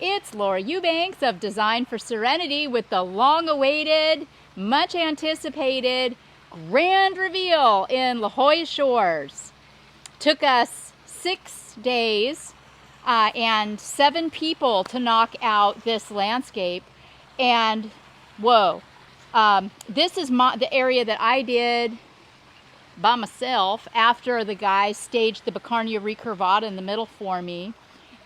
It's Laura Eubanks of Design for Serenity with the long-awaited, much-anticipated grand reveal in La Jolla Shores. Took us 6 days and 7 people to knock out this landscape, and whoa, this is the area that I did by myself after the guys staged the Bicarnia recurvata in the middle for me.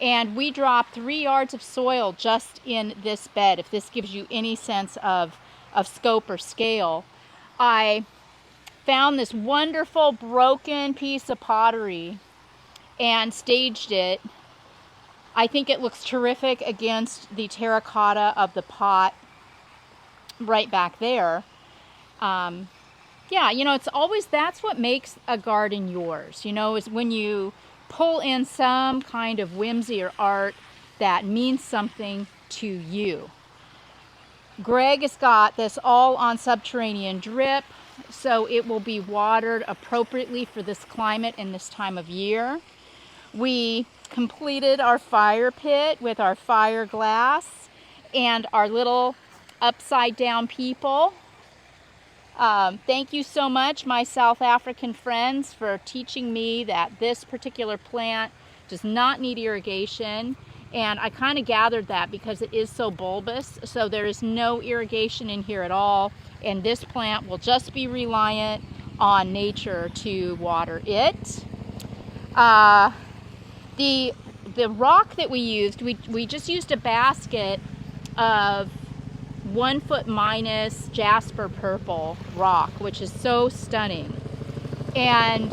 And we dropped 3 yards of soil just in this bed, if this gives you any sense of scope or scale. I found this wonderful broken piece of pottery and staged it. I think it looks terrific against the terracotta of the pot right back there. Yeah, you know, it's always, that's what makes a garden yours, you know, is when you pull in some kind of whimsy or art that means something to you. Greg has got this all on subterranean drip, so it will be watered appropriately for this climate and this time of year. We completed our fire pit with our fire glass and our little upside down people. Thank you so much, my South African friends, for teaching me that this particular plant does not need irrigation. And I kind of gathered that because it is so bulbous, so there is no irrigation in here at all. And this plant will just be reliant on nature to water it. The rock that we used, we just used a basket of 1 foot minus jasper purple rock, which is so stunning. And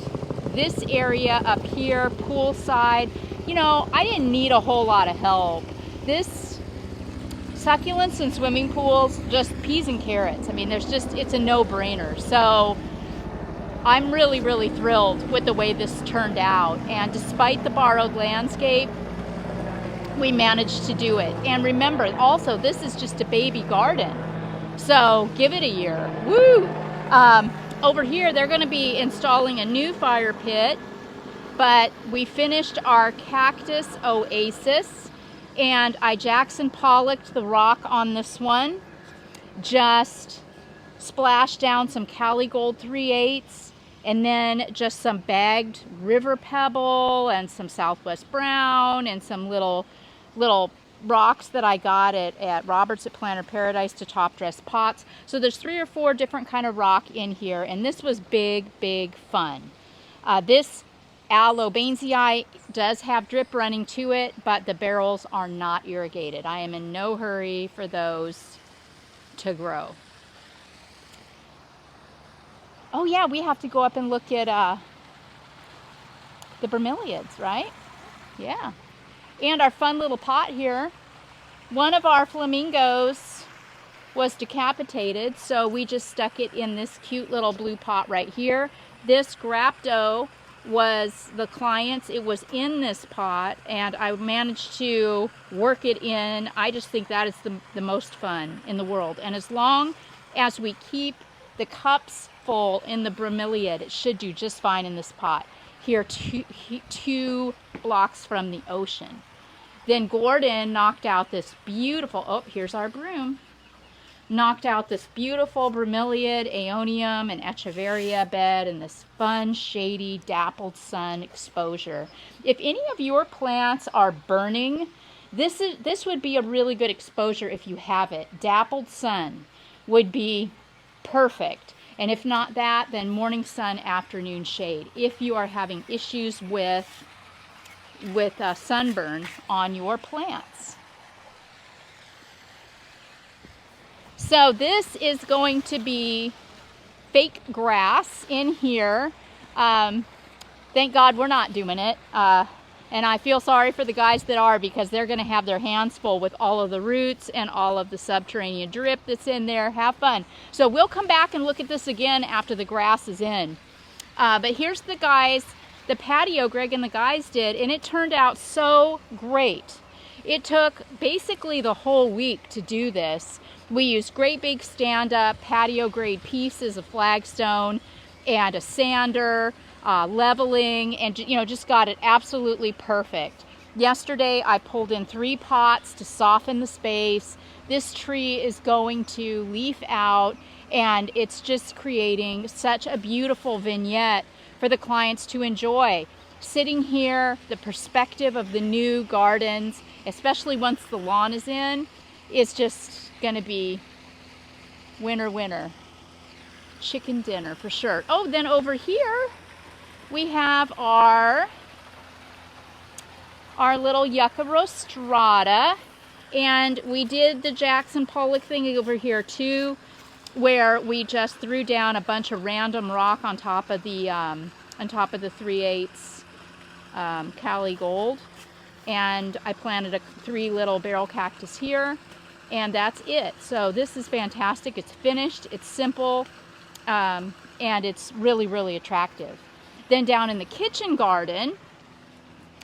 this area up here, Poolside, you know, I didn't need a whole lot of help. This succulents and swimming pools, just peas and carrots. I mean, it's a no-brainer. So I'm really, really thrilled with the way this turned out. And despite the borrowed landscape, we managed to do it. And remember, also, this is just a baby garden, so give it a year. Woo! Over here, they're going to be installing a new fire pit, but we finished our Cactus oasis, and I Jackson Pollocked the rock on this one. Just splashed down some Cali Gold 3/8, and then just some bagged river pebble and some Southwest brown and some little rocks that I got at Roberts at Planter Paradise to top dress pots. So there's 3 or 4 different kind of rock in here, and this was big fun. This Alobanzii does have drip running to it, but the barrels are not irrigated. I am in no hurry for those to grow. Oh yeah, we have to go up and look at the bromeliads, right? Yeah. And our fun little pot here. One of our flamingos was decapitated, so we just stuck it in this cute little blue pot right here. This Grapto was the client's. It was in this pot, and I managed to work it in. I just think that is the most fun in the world. And as long as we keep the cups full in the bromeliad, it should do just fine in this pot. Here, 2 blocks from the ocean. Then Gordon knocked out this beautiful, oh, here's our broom. Knocked out this beautiful bromeliad, aeonium, and echeveria bed in this fun, shady, dappled sun exposure. If any of your plants are burning, this would be a really good exposure if you have it. Dappled sun would be perfect. And if not that, then morning sun, afternoon shade. If you are having issues with sunburn on your plants. So this is going to be fake grass in here. Thank God we're not doing it. And I feel sorry for the guys that are, because they're going to have their hands full with all of the roots and all of the subterranean drip that's in there. Have fun. So we'll come back and look at this again after the grass is in. But here's the patio Greg and the guys did, and it turned out so great. It took basically the whole week to do this. We used great big stand-up patio grade pieces of flagstone and a sander, leveling, and just got it absolutely perfect. Yesterday I pulled in 3 pots to soften the space. This tree is going to leaf out, and it's just creating such a beautiful vignette for the clients to enjoy. Sitting here, the perspective of the new gardens, especially once the lawn is in, is just gonna be winner. Chicken dinner for sure. Oh, then over here we have our little yucca rostrata, and we did the Jackson Pollock thing over here too, where we just threw down a bunch of random rock on top of the 3/8 Cali Gold, and I planted 3 little barrel cactus here, and that's it. So this is fantastic. It's finished, it's simple, and it's really attractive. Then down in the kitchen garden,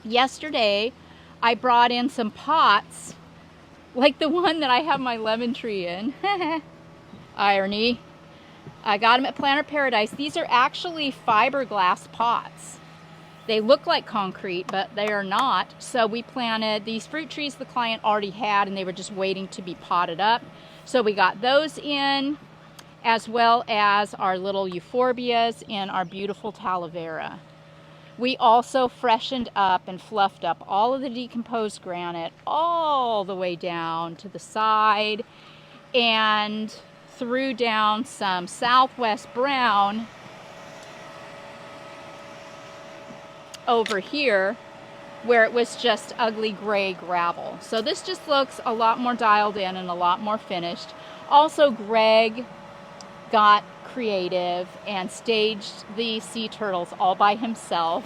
yesterday I brought in some pots like the one that I have my lemon tree in. Irony. I got them at Planter Paradise. These are actually fiberglass pots. They look like concrete, but they are not. So we planted these fruit trees the client already had, and they were just waiting to be potted up. So we got those in, as well as our little euphorbias and our beautiful talavera. We also freshened up and fluffed up all of the decomposed granite all the way down to the side, and threw down some Southwest brown over here where it was just ugly gray gravel. So this just looks a lot more dialed in and a lot more finished. Also, Greg got creative and staged the sea turtles all by himself.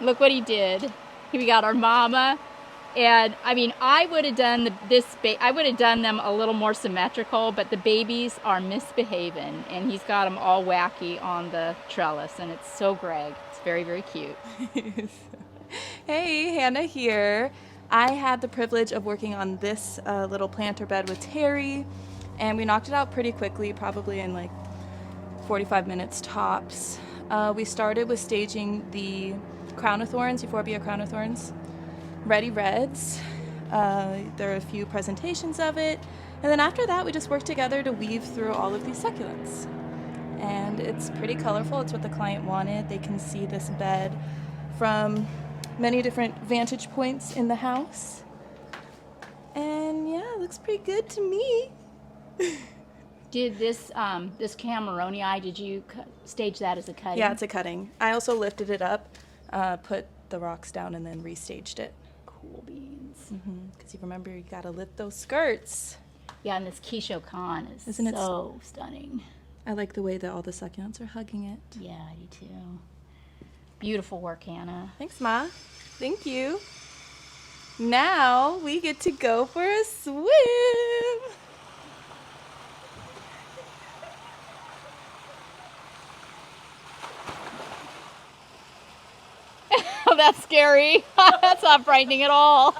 Look what he did. We got our mama, and I mean, I would have done I would have done them a little more symmetrical, but the babies are misbehaving, and he's got them all wacky on the trellis, and it's so Greg. It's very cute. Hey, Hannah here. I had the privilege of working on this little planter bed with Terry, and we knocked it out pretty quickly, probably in like 45 minutes tops. We started with staging the crown of thorns, Euphorbia crown of thorns, ready reds. There are a few presentations of it, and then after that we just worked together to weave through all of these succulents. And it's pretty colorful. It's what the client wanted. They can see this bed from many different vantage points in the house. And yeah, it looks pretty good to me. Did this Cameroni, did you stage that as a cutting? Yeah, it's a cutting. I also lifted it up, put the rocks down, and then restaged it. Cool beans. Because you remember, you gotta lift those skirts. Yeah, and this quiche con is Isn't it so stunning. I like the way that all the succulents are hugging it. Yeah, I do too. Beautiful work, Hannah. Thanks, Ma. Thank you. Now we get to go for a swim. Oh, that's scary. That's not frightening at all.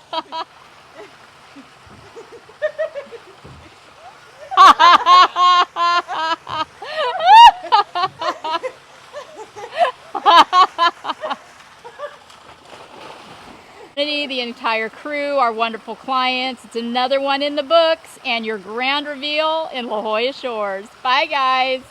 The entire crew, our wonderful clients. It's another one in the books, and your grand reveal in La Jolla Shores. Bye, guys.